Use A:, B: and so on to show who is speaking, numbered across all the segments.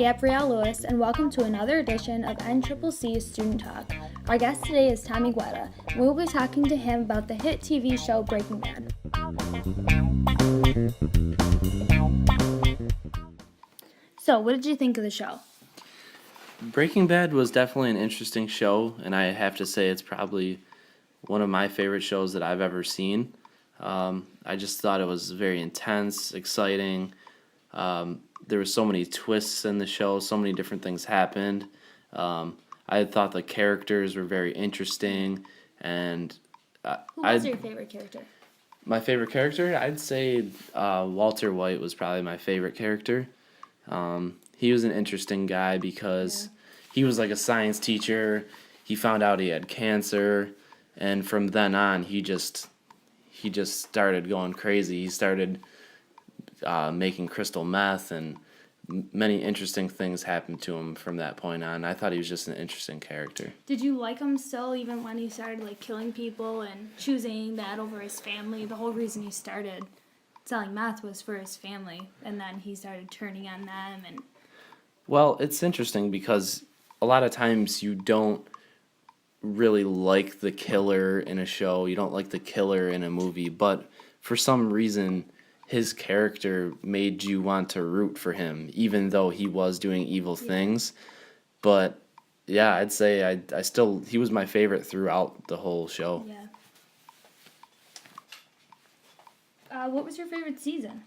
A: Gabrielle Lewis, and welcome to another edition of NCCC Student Talk. Our guest today is Tommy Guetta, and we will be talking to him about the hit TV show Breaking Bad. So, what did you think of the show?
B: Breaking Bad was definitely an interesting show, and I have to say it's probably one of my favorite shows that I've ever seen. I just thought it was very intense, exciting. There were so many twists in the show, so many different things happened. I thought the characters were very interesting, and
A: Who was your favorite character?
B: My favorite character, I'd say Walter White was probably my favorite character. He was an interesting guy because he was like a science teacher. He found out he had cancer, and from then on, he just started going crazy. He started making crystal meth, and many interesting things happened to him from that point on. I thought he was just an interesting character.
A: Did you like him still, even when he started killing people and choosing that over his family? The whole reason he started selling meth was for his family, and then he started turning on them. And
B: well, it's interesting because a lot of times you don't really like the killer in a show. You don't like the killer in a movie, but for some reason his character made you want to root for him, even though he was doing evil things. But yeah, I'd say he was my favorite throughout the whole show.
A: Yeah. What was your favorite season?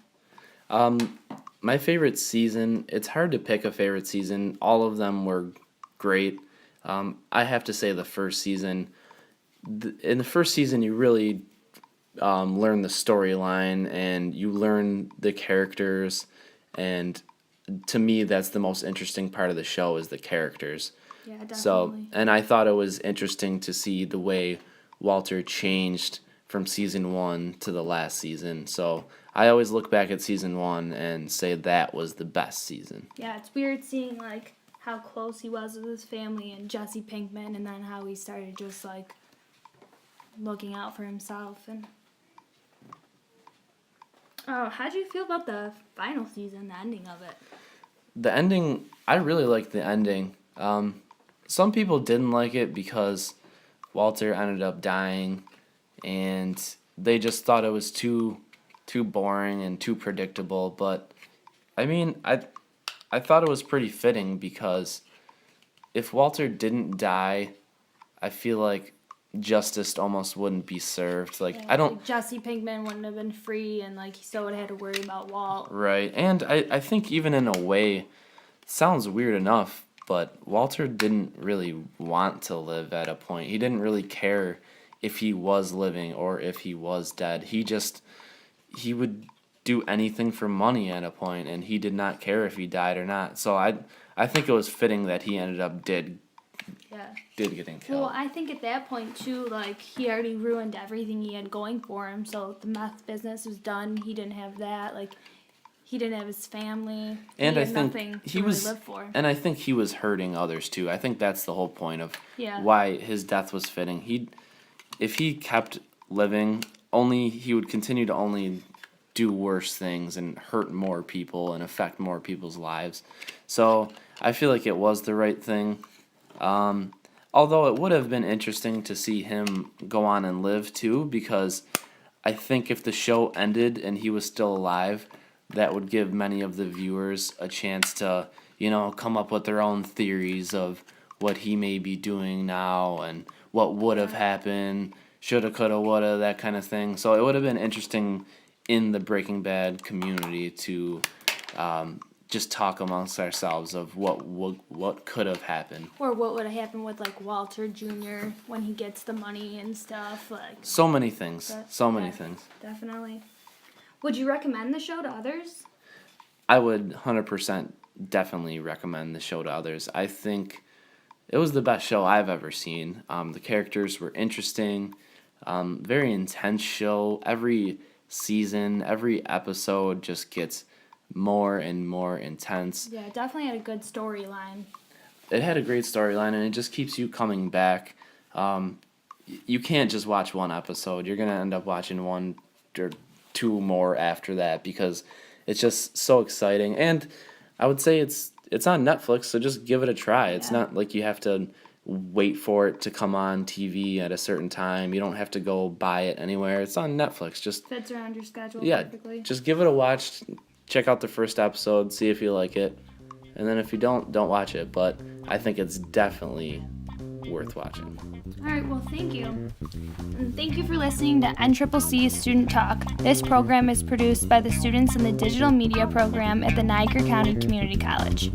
B: My favorite season, it's hard to pick a favorite season. All of them were great. I have to say the first season. In the first season, you really learn the storyline and you learn the characters. And to me, that's the most interesting part of the show is the characters.
A: Yeah, definitely.
B: So, and I thought it was interesting to see the way Walter changed from season 1 to the last season. So I always look back at season 1 and say that was the best season.
A: Yeah, it's weird seeing how close he was with his family and Jesse Pinkman, and then how he started just looking out for himself. And how do you feel about the final season, the ending of it?
B: The ending, I really liked the ending. Some people didn't like it because Walter ended up dying, and they just thought it was too boring and too predictable. But I mean, I thought it was pretty fitting because if Walter didn't die, I feel like justice almost wouldn't be served.
A: Jesse Pinkman wouldn't have been free, and he still would have had to worry about Walt.
B: Right, and I think even in a way, it sounds weird enough, but Walter didn't really want to live at a point. He didn't really care if he was living or if he was dead. He would do anything for money at a point, and he did not care if he died or not. So I think it was fitting that he ended up did getting killed.
A: Well, I think at that point too, he already ruined everything he had going for him. So the meth business was done. He didn't have that. He didn't have his family.
B: And
A: he
B: I
A: had
B: think
A: nothing
B: he
A: to
B: was
A: really live for.
B: And I think he was hurting others too. I think that's the whole point of why his death was fitting. If he kept living, he would continue to only do worse things and hurt more people and affect more people's lives. So I feel like it was the right thing. Although it would have been interesting to see him go on and live too, because I think if the show ended and he was still alive, that would give many of the viewers a chance to, come up with their own theories of what he may be doing now and what would have happened, shoulda, coulda, woulda, that kind of thing. So it would have been interesting in the Breaking Bad community to just talk amongst ourselves of what could have happened.
A: Or what would have happened with Walter Jr. when he gets the money and stuff.
B: So many things. Many things.
A: Definitely. Would you recommend the show to others?
B: I would 100% definitely recommend the show to others. I think it was the best show I've ever seen. The characters were interesting. Very intense show. Every season, every episode just gets more and more intense.
A: Yeah, it definitely had a good storyline.
B: It had a great storyline, and it just keeps you coming back. You can't just watch one episode. You're going to end up watching one or two more after that because it's just so exciting. And I would say it's it's on Netflix, so just give it a try. It's
A: Yeah.
B: not like you have to wait for it to come on TV at a certain time. You don't have to go buy it anywhere. It's on Netflix. Just
A: Fits around your schedule
B: yeah,
A: perfectly.
B: just give it a watch. Check out the first episode, see if you like it, and then if you don't watch it. But I think it's definitely worth watching.
A: All right, well, thank you. And thank you for listening to NCCC Student Talk. This program is produced by the students in the Digital Media program at the Niagara County Community College.